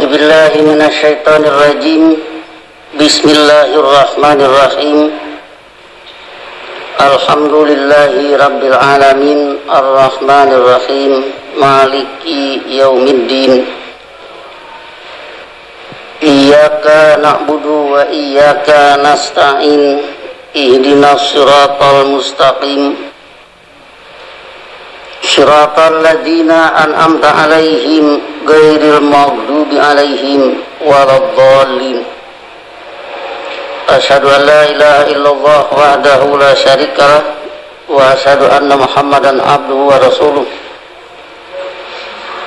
A'udzubillahi minasyaitonirrajim. Bismillahirrahmanirrahim. Alhamdulillahi rabbil alamin, arrahmanirrahim, maliki yaumiddin. Iyyaka na'budu wa iyyaka nasta'in. Ihdinas siratal mustaqim. Shiratal ladzina an'amta 'alaihim ghairil maghdubi 'alaihim waladdallin. Asyhadu an la ilaha illallah wahdahu la syarikalah wa asyhadu anna Muhammadan abduhu wa rasuluh.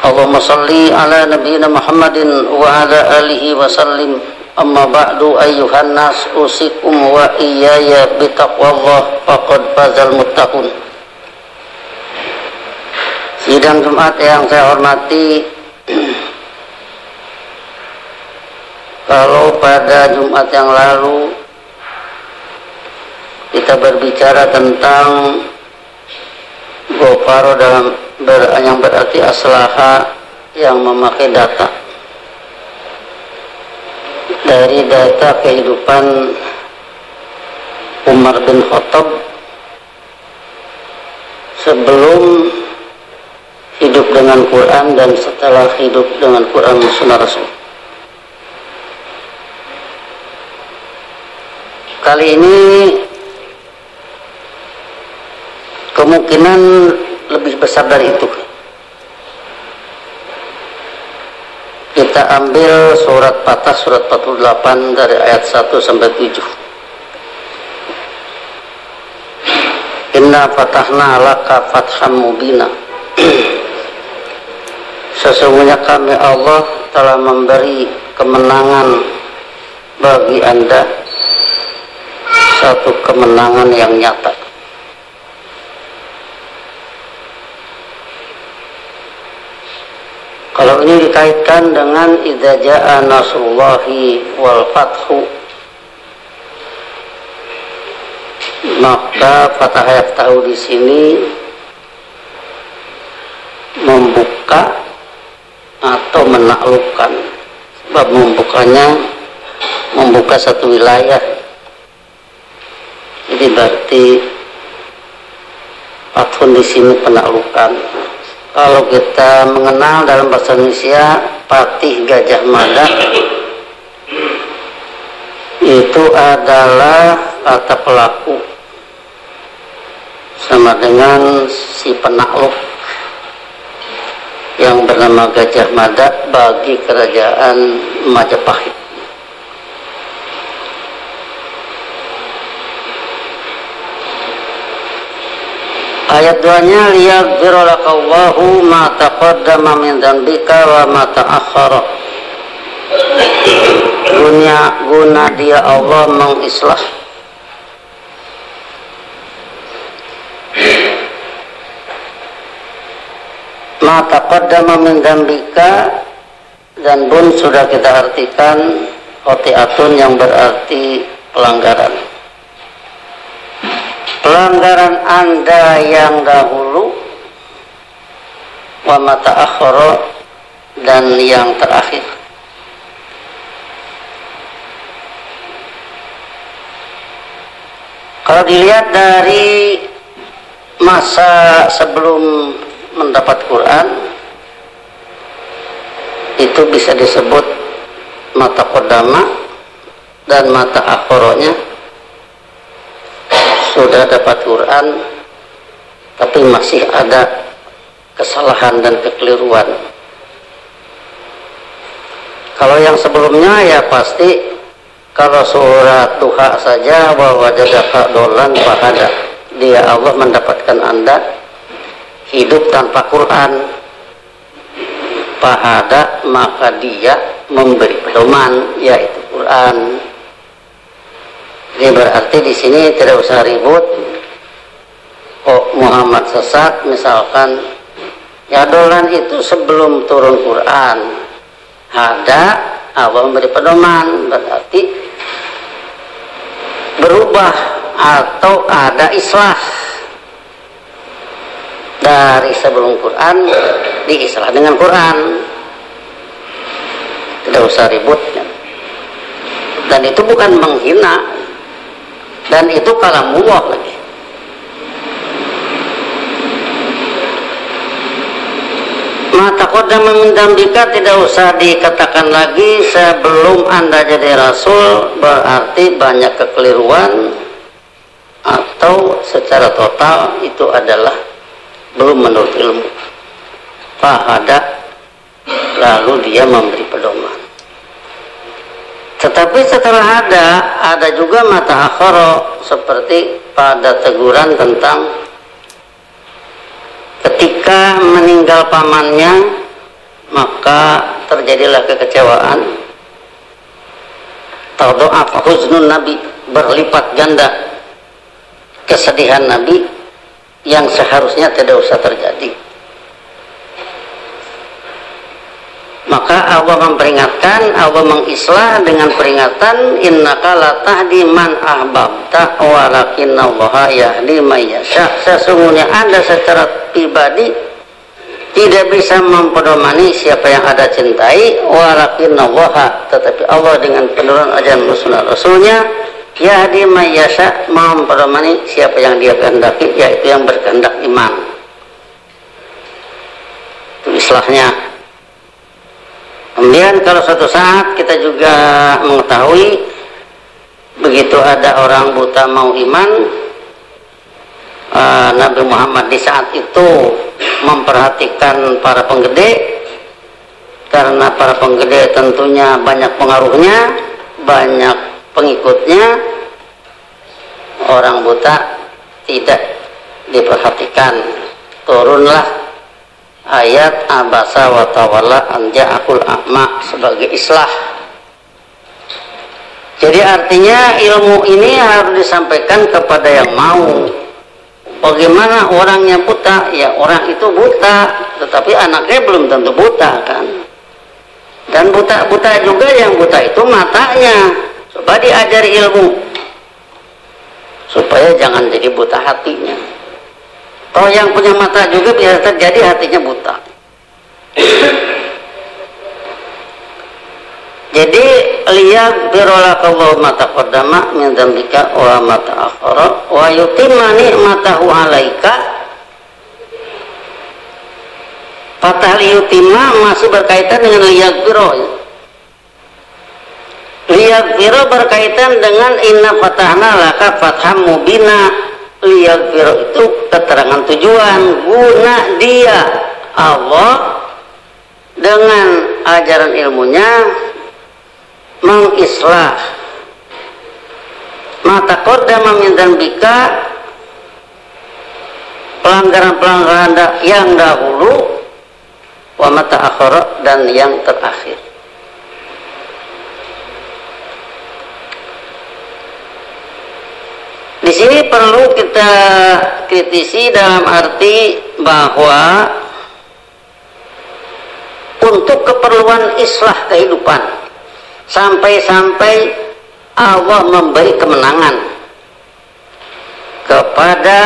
Allahumma shalli ala nabiyyina Muhammadin wa ala alihi wa sallim. Amma ba'du, ayyuhan nas, usikum wa iyaya bitaqwallah, faqad fazal muttaqun. Sidang Jumat yang saya hormati, kalau pada Jumat yang lalu kita berbicara tentang gofaro yang berarti aslaha, yang memakai data dari data kehidupan Umar bin Khattab sebelum hidup dengan Quran dan setelah hidup dengan Quran Sunnah Rasul. Kali ini kemungkinan lebih besar dari itu. Kita ambil surat Fatah, surat 48 dari ayat 1 sampai 7. Inna fatahna laka fatham mubina. Sesungguhnya kami Allah telah memberi kemenangan bagi Anda, satu kemenangan yang nyata. Kalau ini dikaitkan dengan idza jaa nasrullahi wal fathu, maka Fatah ayat tahu di sini membuka atau menaklukkan. Sebab membukanya membuka satu wilayah, jadi berarti fathun di sini penaklukan. Kalau kita mengenal dalam bahasa Indonesia Patih Gajah Mada, itu adalah kata pelaku sama dengan si penakluk yang bernama Gajah Mada bagi kerajaan Majapahit. Ayat 2-nya, liyaghfira lakallahu ma taqaddama min dzambika wa ma ta'akhkhara. Guna dia Allah mengislah ma taqaddama min dzambika, dan bun sudah kita artikan khotiatun yang berarti pelanggaran. Pelanggaran Anda yang dahulu, wa ma ta'akhkhara, dan yang terakhir. Kalau dilihat dari masa sebelum mendapat Quran, itu bisa disebut mata kodama, dan mata akhoronya sudah dapat Quran tapi masih ada kesalahan dan kekeliruan. Kalau yang sebelumnya ya pasti, kalau surat Duha saja, bahwa wajadaka dolan fahada, dia Allah mendapatkan Anda hidup tanpa Quran, fahada, maka dia memberi pedoman, yaitu Quran. Jadi berarti di sini tidak usah ribut. Kok Muhammad sesat misalkan, ya dolan itu sebelum turun Quran. Ada Allah memberi pedoman, berarti berubah atau ada islah dari sebelum Quran diislah dengan Quran. tidak usah ribut ya. Dan itu bukan menghina, dan itu kalamullah lagi. Mata qadama min dzambika tidak usah dikatakan lagi sebelum Anda jadi rasul, berarti banyak kekeliruan atau secara total itu adalah belum menurut ilmu. Fahada, lalu dia memberi pedoman. Tetapi setelah ada juga mata akhara, seperti pada teguran tentang ketika meninggal pamannya maka terjadilah kekecewaan. Tada'af huznun Nabi, berlipat ganda kesedihan Nabi yang seharusnya tidak usah terjadi. Maka Allah memperingatkan, Allah mengislah dengan peringatan, innaka la tahdi man ahbabta walakinallaha yahdi may yasha. Sesungguhnya Anda secara pribadi tidak bisa mempedomani siapa yang Anda cintai, walakinallaha, tetapi Allah dengan penurunan ajaran sunnah Rasulnya, yahdi may yasha, mempedomani siapa yang Dia kehendaki, yaitu yang berkehendak iman. Itu islahnya. Kemudian kalau suatu saat kita juga mengetahui begitu ada orang buta mau iman, Nabi Muhammad di saat itu memperhatikan para penggede, karena para penggede tentunya banyak pengaruhnya, banyak pengikutnya. Orang buta tidak diperhatikan, turunlah ayat abasa wa tawalla an ja'akul a'ma sebagai islah. Jadi artinya ilmu ini harus disampaikan kepada yang mau. Bagaimana orangnya buta? Ya orang itu buta, tetapi anaknya belum tentu buta kan. Dan buta juga, yang buta itu matanya. Coba diajari ilmu supaya jangan jadi buta hatinya. Kalau yang punya mata juga bisa terjadi hatinya buta. Jadi liyaghfirallahu ma taqaddama min dzambika wa ma ta'akhkhara wa yutimma ni'matahu 'alaika. Fatah liyutimma masih berkaitan dengan liyaghfira. Liyaghfira berkaitan dengan inna fatahna laka fatham mubina. Liyaghfira itu keterangan tujuan, guna dia Allah dengan ajaran ilmunya mengislah mata qaddama min dzambika, pelanggaran-pelanggaran yang dahulu, wa mata akhara, dan yang terakhir. Di sini perlu kita kritisi dalam arti bahwa untuk keperluan islah kehidupan, sampai-sampai Allah memberi kemenangan kepada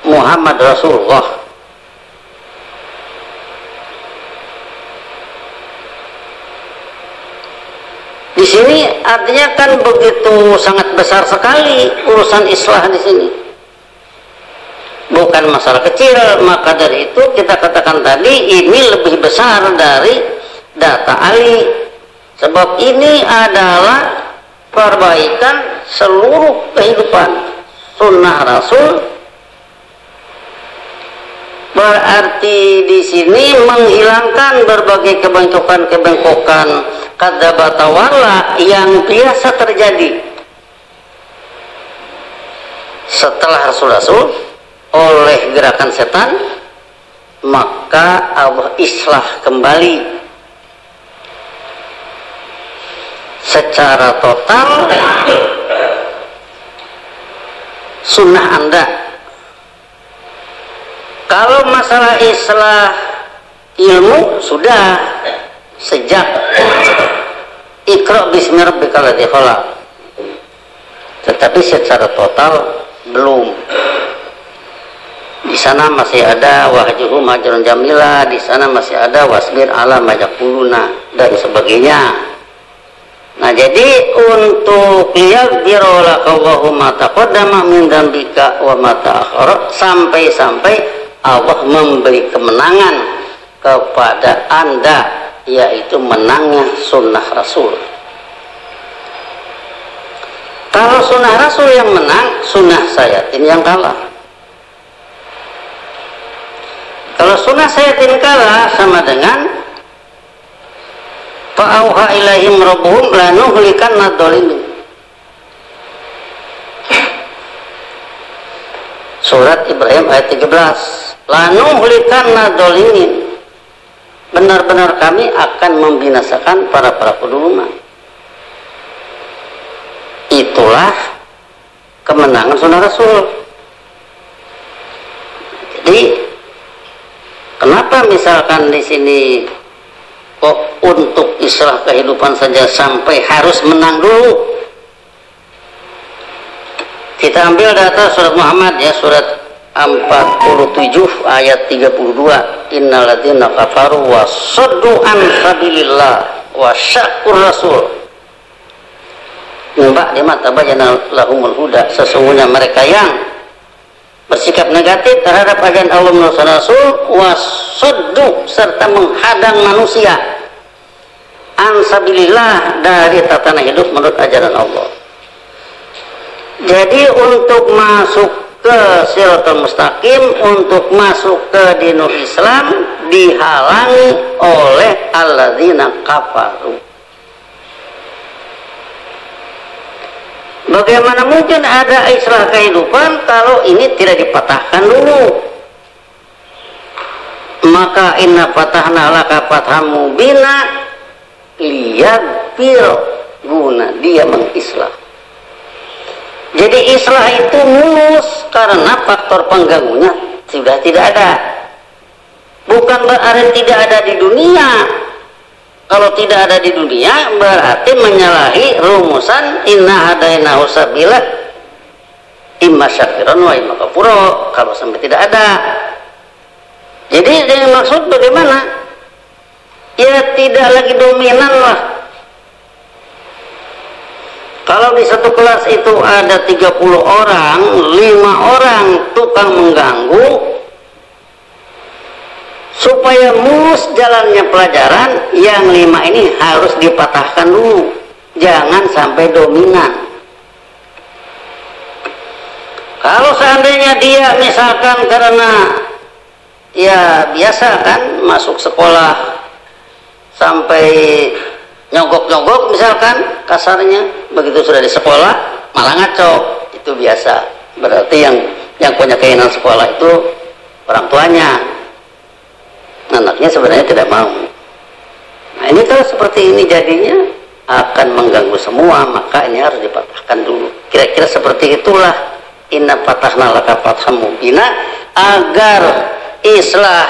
Muhammad Rasulullah. Di sini artinya kan begitu sangat besar sekali urusan islah di sini. Bukan masalah kecil, maka dari itu kita katakan tadi ini lebih besar dari data Ali. Sebab ini adalah perbaikan seluruh kehidupan. Sunnah Rasul berarti di sini menghilangkan berbagai kebengkokan-kebengkokan kadzdzaba tawalla yang biasa terjadi setelah Rasul-Rasul oleh gerakan setan. Maka Allah islah kembali secara total sunnah Anda. Kalau masalah islah ilmu sudah sejak Iqra bismi rabbikal ladzi khalaq, tetapi secara total belum. Di sana masih ada wahjuhum ajrun jamila, di sana masih ada wasbir ala ma yaquluna. dan sebagainya. Nah, jadi untuk liyaghfira lakallahu ma taqaddama min dzambika wa ma ta'akhkhara, sampai-sampai Allah memberi kemenangan kepada Anda, yaitu menangnya sunnah Rasul. Kalau sunnah Rasul yang menang, sunnah Sayatin yang kalah. Kalau sunnah Sayatin kalah, sama dengan fa'auha ilaihim rabbuhum lanuhlikanna dzalimin. Surat Ibrahim ayat 13. Lanuhlikanna dzalimin. Benar-benar kami akan membinasakan para pendulum. Itulah kemenangan sunnah Rasul. Jadi kenapa misalkan di sini kok untuk islah kehidupan saja sampai harus menang dulu? Kita ambil data surat Muhammad ya, surat 47 ayat 32. Innalladzina kafaru wa saddu an sabilillah wa syaqqur rasul. Mbak lima tabayyana lahumul huda, sesungguhnya mereka yang bersikap negatif terhadap ajaran Allah dan Rasul, wasaddu, serta menghadang manusia ansabilillah, dari tatanan hidup menurut ajaran Allah. Jadi untuk masuk ke Shiratal Mustaqim, untuk masuk ke dinul Islam, dihalangi oleh alladzina kafaru. Bagaimana mungkin ada islah kehidupan kalau ini tidak dipatahkan dulu? Maka inna fatahna laka fatham mubina liyaghfir, guna dia mengislah. Jadi islah itu mulus karena faktor pengganggunya sudah tidak ada. Bukan berarti tidak ada di dunia. Kalau tidak ada di dunia berarti menyalahi rumusan inna hadainahu sabila imma syakiran wa imma kafura, kalau sampai tidak ada. Jadi yang maksud bagaimana? Ya tidak lagi dominan lah. Kalau di satu kelas itu ada 30 orang, 5 orang tukang mengganggu, supaya mulus jalannya pelajaran, yang 5 ini harus dipatahkan dulu, jangan sampai dominan. Kalau seandainya dia misalkan karena ya biasa kan masuk sekolah sampai nyogok-nyogok misalkan kasarnya, begitu sudah di sekolah malah ngaco, itu biasa. Berarti yang punya keinginan sekolah itu orang tuanya, anaknya sebenarnya tidak mau. Nah ini kalau seperti ini jadinya akan mengganggu semua, maka ini harus dipatahkan dulu. Kira-kira seperti itulah inna fatahna laka fatham mubina, agar islah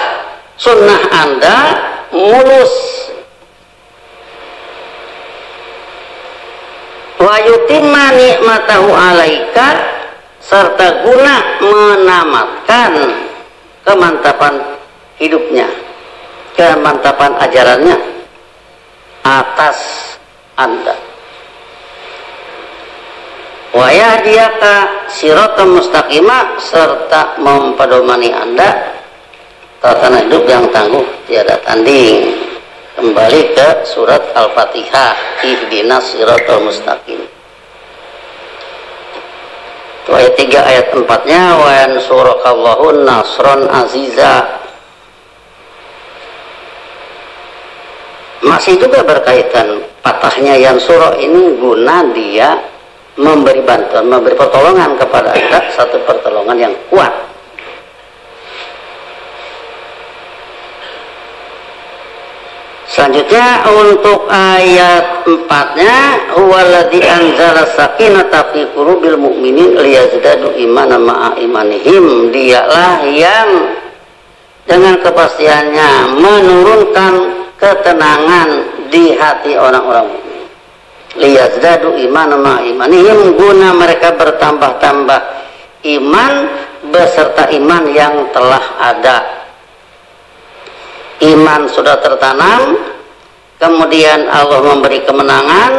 sunnah Anda mulus. Wa yutimma ni'matahu alaika, serta guna menamatkan kemantapan hidupnya, kemantapan ajarannya atas Anda. Wa yahdiyaka siratan mustaqimah, serta mempedomani Anda tatanan hidup yang tangguh tiada tanding. Kembali ke surat Al-Fatihah, ihdinas siratal mustaqim. Itu ayat 3, ayat 4-nya wa yansurakallahu nasron aziza. Masih juga berkaitan patahnya yansuro ini, guna dia memberi bantuan, memberi pertolongan kepada Anda, satu pertolongan yang kuat. Selanjutnya untuk ayat 4-nya, huwaladzi anzala sakinata fi qulubil mu'minin liyazdadu imanan ma'a imanihim, dialah yang dengan kepastiannya menurunkan ketenangan di hati orang-orang mukmin. Liyazdadu imanan ma'a imanihim, guna mereka bertambah-tambah iman beserta iman yang telah ada. Iman sudah tertanam, kemudian Allah memberi kemenangan,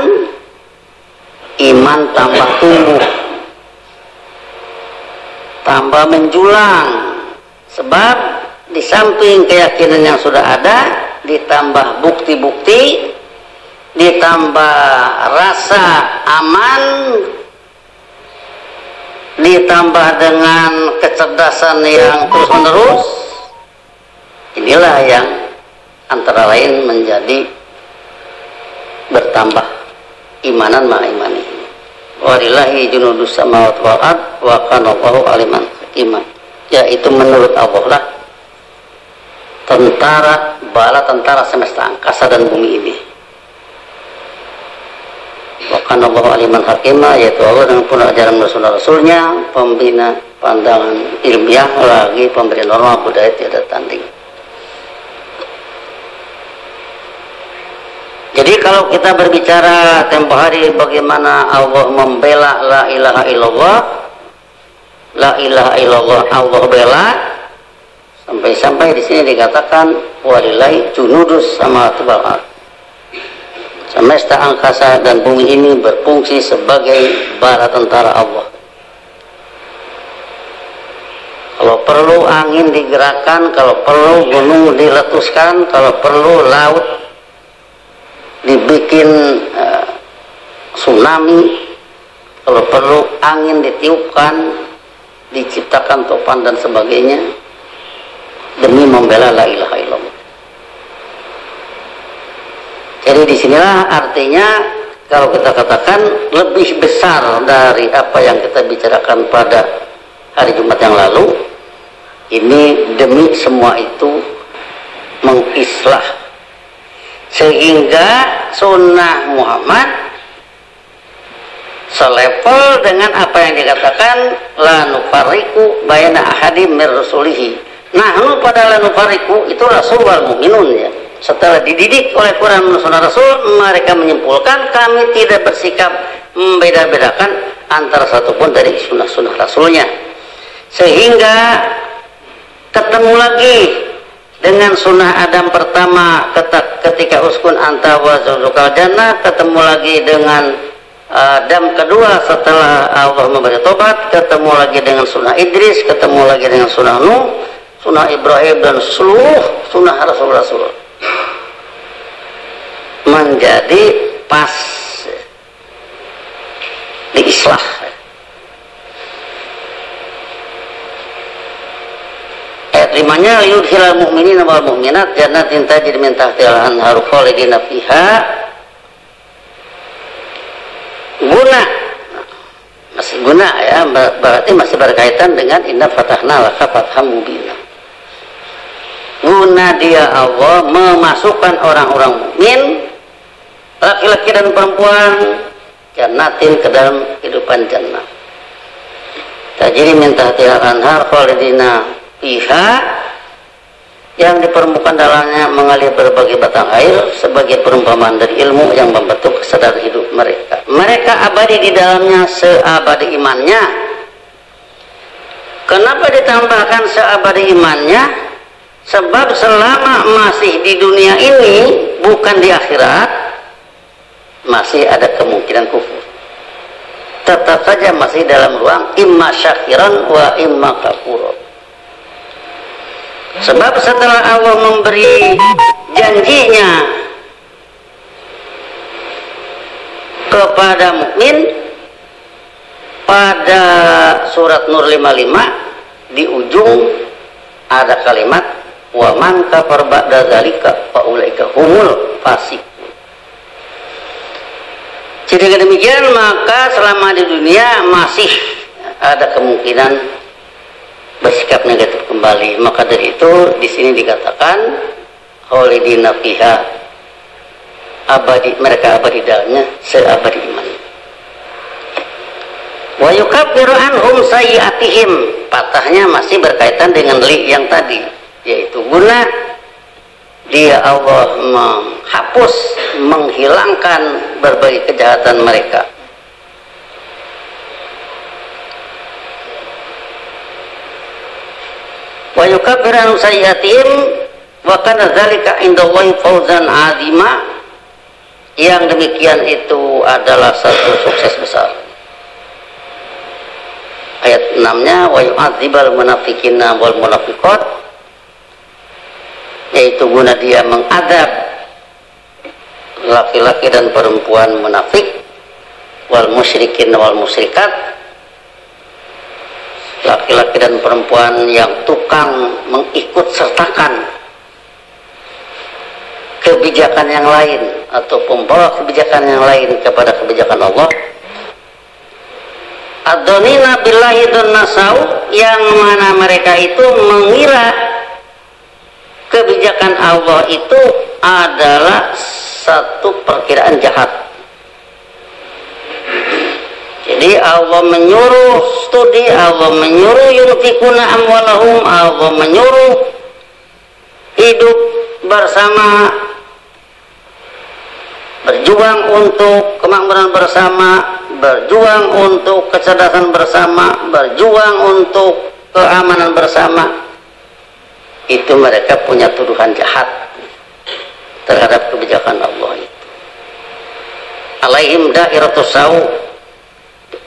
iman tambah tumbuh, tambah menjulang. Sebab di samping keyakinan yang sudah ada, ditambah bukti-bukti, ditambah rasa aman, ditambah dengan kecerdasan yang terus-menerus. Inilah yang antara lain menjadi bertambah imanan ma'a imani. Walillahi junudus samawati wal ard wa kana Allahu aliman hakiman. Yaitu menurut Allah lah tentara semesta angkasa dan bumi ini. Wa kana Allahu aliman hakima, yaitu Allah dengan penuh ajaran Rasul-Rasulnya, pembina pandangan ilmiah lagi pemberi norma budaya tiada tanding. Jadi kalau kita berbicara tempo hari bagaimana Allah membela la ilaha illallah, la ilaha illallah Allah bela, sampai-sampai di sini dikatakan walillahi junudus samawati wal ard. Semesta angkasa dan bumi ini berfungsi sebagai bala tentara Allah. Kalau perlu angin digerakkan, kalau perlu gunung diletuskan, kalau perlu laut dibikin tsunami, kalau perlu angin ditiupkan, diciptakan topan dan sebagainya demi membela la ilaha illallah. Jadi disinilah artinya kalau kita katakan lebih besar dari apa yang kita bicarakan pada hari Jumat yang lalu, ini demi semua itu mengislah sehingga sunnah Muhammad selevel dengan apa yang dikatakan la nufarriqu baina ahadim mir rusulihi. Nahnu pada la nufarriqu itu Rasul wal mu'minun, ya. Setelah dididik oleh Quran dan Sunnah Rasul, mereka menyimpulkan kami tidak bersikap membeda-bedakan antara satupun dari sunnah-sunnah Rasulnya, sehingga ketemu lagi dengan sunnah Adam pertama ketika uskun anta wa zawjukal jannah, ketemu lagi dengan Adam kedua setelah Allah memberi tobat, ketemu lagi dengan sunnah Idris, ketemu lagi dengan sunnah Nuh, sunnah Ibrahim, dan seluruh sunnah Rasul-Rasul menjadi pas diislah. Ayat 5-nya yudkhilal mu'minina wal mu'minat jannatin tajri min tahtiha al-anharu khalidina fiha. Guna, masih guna, ya, berarti masih berkaitan dengan inna fatahna laka fatham mubina. Guna dia Allah memasukkan orang-orang mukmin, laki-laki dan perempuan, jannatin ke dalam kehidupan jannah. Tajri min tahtiha al-anhar khalidina fiha, yang di permukaan dalamnya mengalir berbagai batang air sebagai perumpamaan dari ilmu yang membentuk kesadaran hidup mereka. Mereka abadi di dalamnya seabadi imannya. Kenapa ditambahkan seabadi imannya? Sebab selama masih di dunia ini, bukan di akhirat, masih ada kemungkinan kufur. Tetap saja masih dalam ruang imma syakiran wa imma kafuran. Sebab setelah Allah memberi janjinya kepada mukmin pada surat Nur 55, di ujung ada kalimat wa man kafar ba'da dzalika fa ulaika humul fasiqun. Jika demikian, maka selama di dunia masih ada kemungkinan bersikap negatif kembali. Maka dari itu di sini dikatakan khalidina fiha, abadi, mereka abadi dalamnya seabadi iman. Wa yukaffiru anhum sayyi'atihim, patahnya masih berkaitan dengan li yang tadi, yaitu guna dia Allah menghapus, menghilangkan berbagai kejahatan mereka. Wa yukaffiru sayyi'atihim wa kana dzalika indallahi fawzan 'azima, yang demikian itu adalah satu sukses besar. Ayat 6-nya wa yu'adzibal munafiqina wal munafiqat, yaitu guna dia mengadab laki-laki dan perempuan munafik, wal musyrikin wal musyrikat, laki-laki dan perempuan yang tukang mengikut sertakan kebijakan yang lain atau pembawa kebijakan yang lain kepada kebijakan Allah. Adonina billahi nasau, yang mana mereka itu mengira kebijakan Allah itu adalah satu perkiraan jahat. Jadi Allah menyuruh studi, Allah menyuruh yunfikuna amwalahum, Allah menyuruh hidup bersama, berjuang untuk kemakmuran bersama, berjuang untuk kecerdasan bersama, berjuang untuk keamanan bersama. Itu mereka punya tuduhan jahat terhadap kebijakan Allah itu. Alaihim dairatus sau,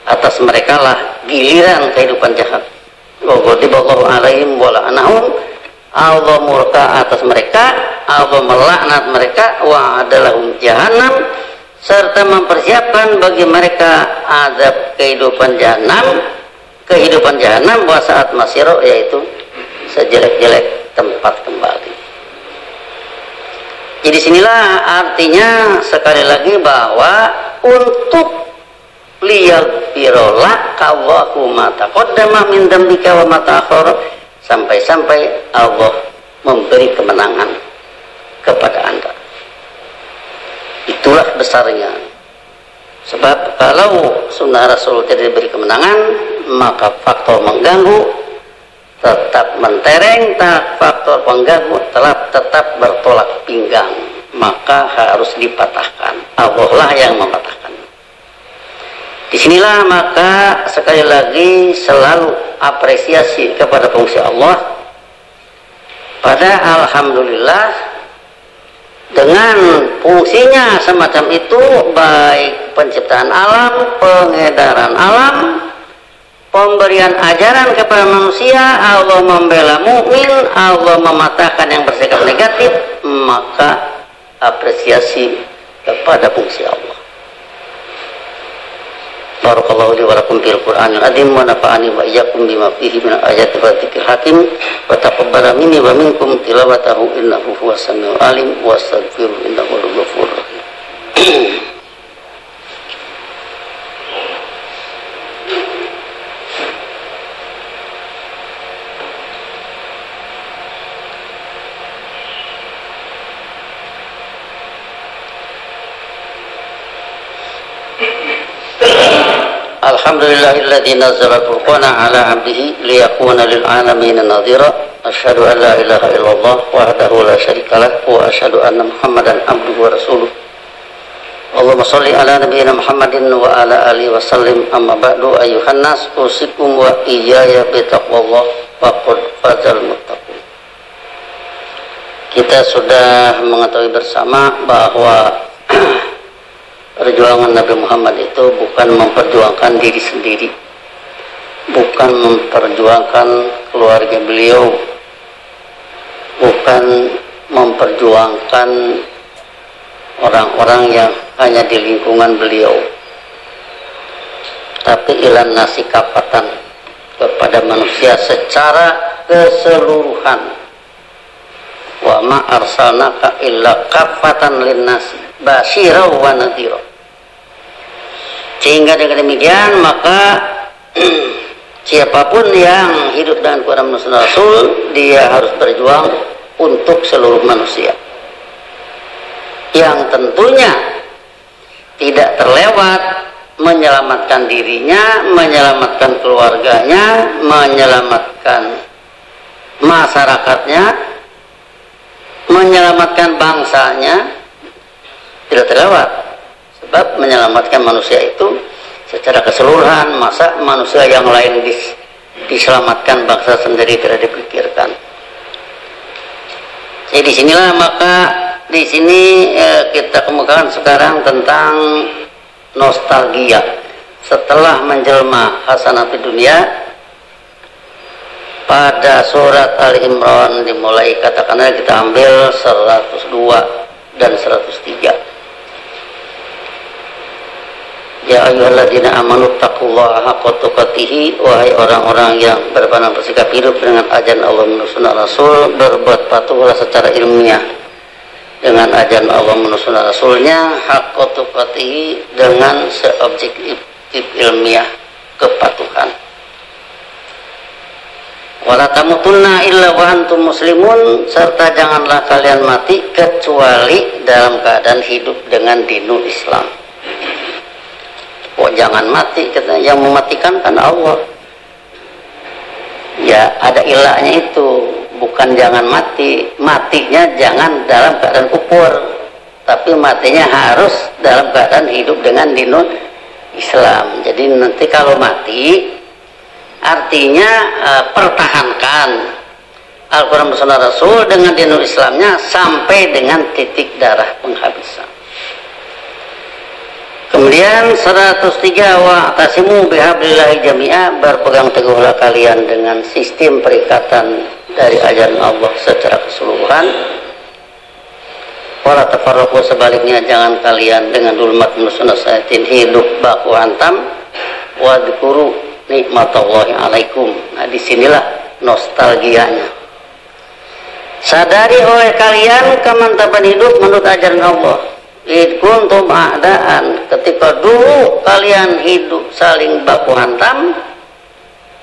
atas mereka lah giliran kehidupan jahat. Wa ghadiballahu alaihim wa la'anahum, Allah murka atas mereka, Allah melaknat mereka, wa adalahum jahannam, serta mempersiapkan bagi mereka azab kehidupan jahanam wa saat masiro, yaitu sejelek-jelek tempat kembali. Jadi sinilah artinya sekali lagi bahwa untuk liyaghfirolak Allahu ma taqaddama min dzambika wa ma ta'akhkhara, sampai-sampai Allah memberi kemenangan kepada Anda. Itulah besarnya. Sebab kalau sunnah Rasul tidak diberi kemenangan, maka faktor mengganggu tetap mentereng, faktor pengganggu tetap bertolak pinggang, maka harus dipatahkan. Allah lah yang mempatahkan. Disinilah maka sekali lagi selalu apresiasi kepada fungsi Allah. Pada alhamdulillah dengan fungsinya semacam itu, baik penciptaan alam, pengedaran alam, pemberian ajaran kepada manusia, Allah membela mukmin, Allah mematahkan yang bersikap negatif, maka apresiasi kepada fungsi Allah. Barakallahu li wa lakum fil Qur'anil azim wa nafa'ani wa iyyakum bima fihi min ayati wa dzikril hakim wa taqabbala minni wa minkum tilawatahu innahu huwas samiul alim wa astaghfiru innahu huwal ghafurur rahim. Alhamdulillahilladzi nazzala al-Furqana ala 'abdihi liyakuna lil 'alamin nadhira. Asyhadu an la ilaha illallah wahdahu la syarikalah wa asyhadu anna Muhammadan abduhu wa rasuluh. Allahumma shalli ala nabiyyina Muhammadin wa ala alihi wa sallim. Amma ba'du, ayyuhan nas, usikum wa iyaya bi taqwallah faqad fazal muttaqun. Kita sudah mengetahui bersama bahwa perjuangan Nabi Muhammad itu bukan memperjuangkan diri sendiri, bukan memperjuangkan keluarga beliau, bukan memperjuangkan orang-orang yang hanya di lingkungan beliau, tapi ilan nasi kafatan, kepada manusia secara keseluruhan. Wa ma arsalnaka illa kafatan linnasi basyira wa nadhira. Sehingga dengan demikian maka siapapun yang hidup dengan Quran dan Sunnah Rasul, dia harus berjuang untuk seluruh manusia, yang tentunya tidak terlewat menyelamatkan dirinya, menyelamatkan keluarganya, menyelamatkan masyarakatnya, menyelamatkan bangsanya, tidak terlewat. Sebab menyelamatkan manusia itu secara keseluruhan, masa manusia yang lain diselamatkan, bangsa sendiri tidak dipikirkan. Jadi disinilah maka di sini kita kemukakan sekarang tentang nostalgia setelah menjelma hasanah di dunia. Pada surat Ali Imran dimulai katakanlah kita ambil 102 dan 103. Ya ayyuhalladzina amanu taqullaha haqqa tuqatih, wahai orang-orang yang berpandang bersikap hidup dengan ajaran Allah menurut sunnah Rasul, berbuat patuhlah secara ilmiah dengan ajaran Allah menurut sunnah Rasulnya, haqqa tuqatih dengan seobjektif ilmiah kepatuhan. Wala tamutunna illa wa antum muslimun, serta janganlah kalian mati kecuali dalam keadaan hidup dengan dinul Islam. Oh jangan mati, katanya yang mematikan kan Allah. Ya ada ilahnya itu, bukan jangan mati, matinya jangan dalam keadaan kufur, tapi matinya harus dalam keadaan hidup dengan dinul Islam. Jadi nanti kalau mati artinya pertahankan Al-Quran Sunnah Rasul dengan dinul Islamnya sampai dengan titik darah penghabisan. Kemudian 103, wa tasimu bihablillahi jami'a, berpegang teguhlah kalian dengan sistem perikatan dari ajaran Allah secara keseluruhan. Wala tafarraqu, sebaliknya jangan kalian dengan dulmat sunnah sayatin hidup baku hantam. Wa dzkuru nikmatallahi alaikum. Nah disinilah nostalgianya. Sadari oleh kalian kemantapan hidup menurut ajaran Allah. Id kuntum a'daan, ketika dulu kalian hidup saling baku hantam,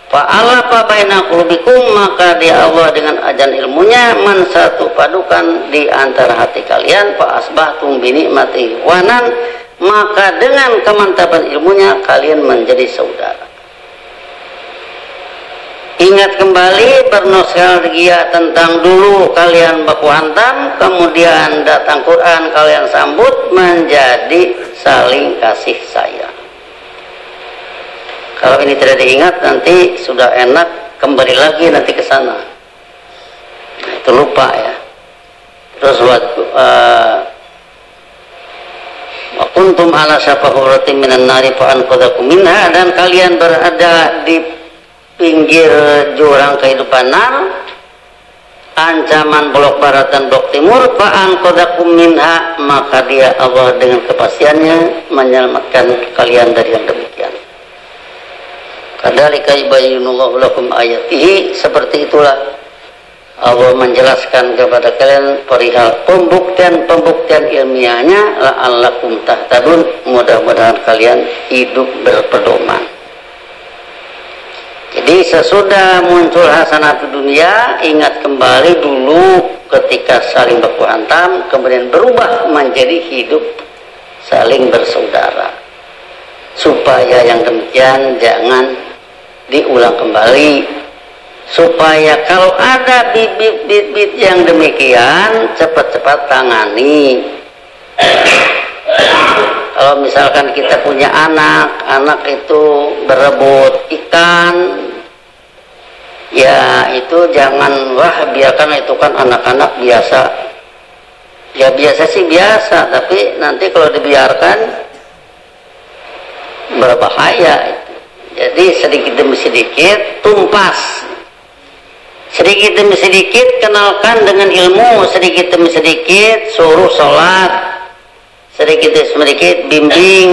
fa'alafa baina qulubikum, maka dia Allah dengan ajaran ilmunya satu padukan di antara hati kalian, fa asbahtum bi ni'mati ikhwanan, maka dengan kemantapan ilmunya kalian menjadi saudara. Ingat kembali, bernostalgia tentang dulu kalian baku hantam, kemudian datang Quran kalian sambut menjadi saling kasih sayang. Kalau ini tidak diingat nanti sudah enak kembali lagi nanti ke sana. Nah, itu lupa ya. Terus wa kuntum ala syafa hufratin minan nari fa anqadhakum minha, dan kalian berada di pinggir jurang kehidupan nar, ancaman blok barat dan blok timur, fa'an qadakum minha, maka dia Allah dengan kepastiannya menyelamatkan kalian dari yang demikian. Kadzalika yubayyinullahu lakum ayatihi, seperti itulah Allah menjelaskan kepada kalian perihal pembuktian ilmiahnya, la'allakum tahtadun, mudah-mudahan kalian hidup berpedoman. Jadi sesudah muncul hasanah di dunia, ingat kembali dulu ketika saling baku hantam, kemudian berubah menjadi hidup saling bersaudara. Supaya yang demikian jangan diulang kembali. Supaya kalau ada bibit-bibit yang demikian, cepat-cepat tangani. Kalau misalkan kita punya anak itu berebut ikan, ya itu jangan, wah biarkan itu kan anak-anak biasa. Ya biasa sih biasa, tapi nanti kalau dibiarkan berbahaya. Jadi sedikit demi sedikit tumpas, sedikit demi sedikit kenalkan dengan ilmu, sedikit demi sedikit suruh sholat, sedikit demi sedikit bimbing.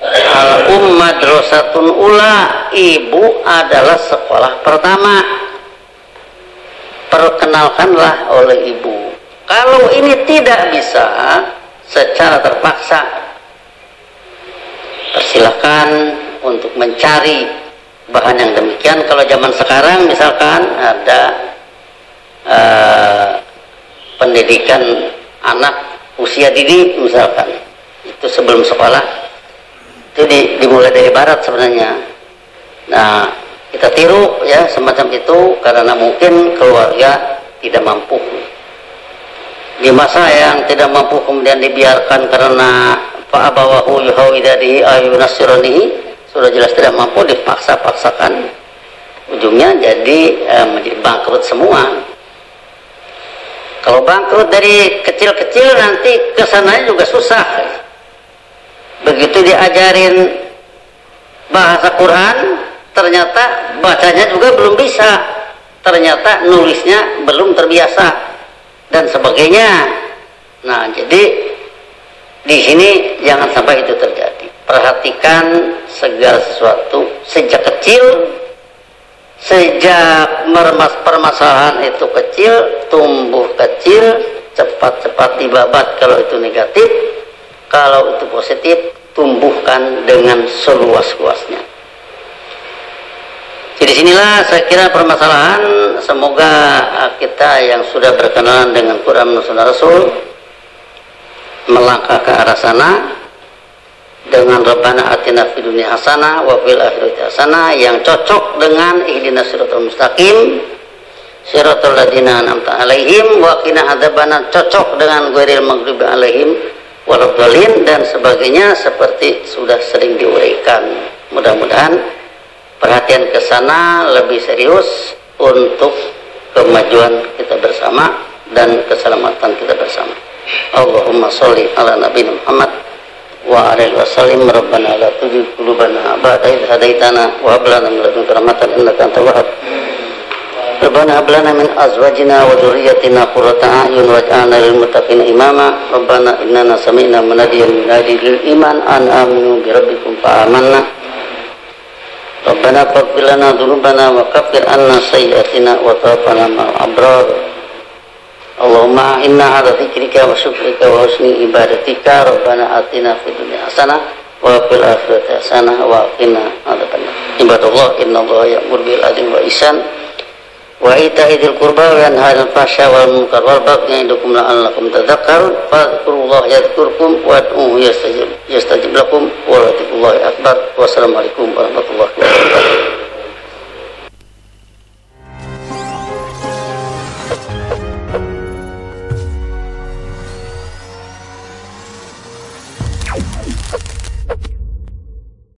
Al-ummah madrasatun ula, ibu adalah sekolah pertama, perkenalkanlah oleh ibu. Kalau ini tidak bisa secara terpaksa, persilakan untuk mencari bahan yang demikian. Kalau zaman sekarang misalkan ada pendidikan anak usia dini misalkan, itu sebelum sekolah, itu dimulai dari barat sebenarnya. Nah kita tiru ya semacam itu, karena mungkin keluarga tidak mampu. Di masa yang tidak mampu kemudian dibiarkan karena fa'abawahu yuhawidadihi ayunasironihi, sudah jelas tidak mampu, dipaksa-paksakan, ujungnya jadi menjadi bangkrut semua. Kalau bangkrut dari kecil-kecil nanti kesananya juga susah. Begitu diajarin bahasa Quran, ternyata bacanya juga belum bisa, ternyata nulisnya belum terbiasa dan sebagainya. Nah, jadi di sini jangan sampai itu terjadi. Perhatikan segala sesuatu sejak kecil, sejak permasalahan itu kecil, tumbuh kecil, cepat-cepat dibabat kalau itu negatif, kalau itu positif, tumbuhkan dengan seluas-luasnya. Jadi sinilah saya kira permasalahan. Semoga kita yang sudah berkenalan dengan Quran dan Sunnah Rasul melangkah ke arah sana dengan Rabbana atina fid dunya hasanah wa fil akhirati hasanah yang cocok dengan ihdinas siratal mustaqim siratal ladzina an'amta alaihim wa qina adzabannar, cocok dengan ghairil maghdubi alaihim waladhdallin dan sebagainya seperti sudah sering diuraikan. Mudah-mudahan perhatian ke sana lebih serius untuk kemajuan kita bersama dan keselamatan kita bersama. Allahumma sholli ala nabiyina Muhammad wa alihi wasallim. Rabbana la tuzigh qulubana ba'da idh hadaitana wa hab lana min ladunka rahmatan innaka antal wahhab. Rabbana hab lana min azwajina wa dhurriyyatina qurrata a'yun waj'alna lil muttaqina imama. Rabbana innana sami'na munadiyan yunadi lil iman an aminu bi rabbikum fa amanna. Rabbana faghfir lana dzunubana wa kaffir 'anna sayyi'atina wa tawaffana ma'al abrar. Allahumma inna ala dzikrika wa syukrika wa husni ibadatika. Rabbana atina fid dunya hasanah wa fil akhirati hasanah wa qina adzabannar. Ibadallah innallaha ya'muru bil 'adli wal ihsan wa ita'i dzil qurba wa yanha 'anil fahsya'i wal munkar wal baghi ya'idukum la'allakum tadhakkarun. Fadhkurullaha yadhkurkum wad'uhu yastajib lakum wa ladzikrallahi akbar. Wassalamualaikum warahmatullahi wabarakatuh.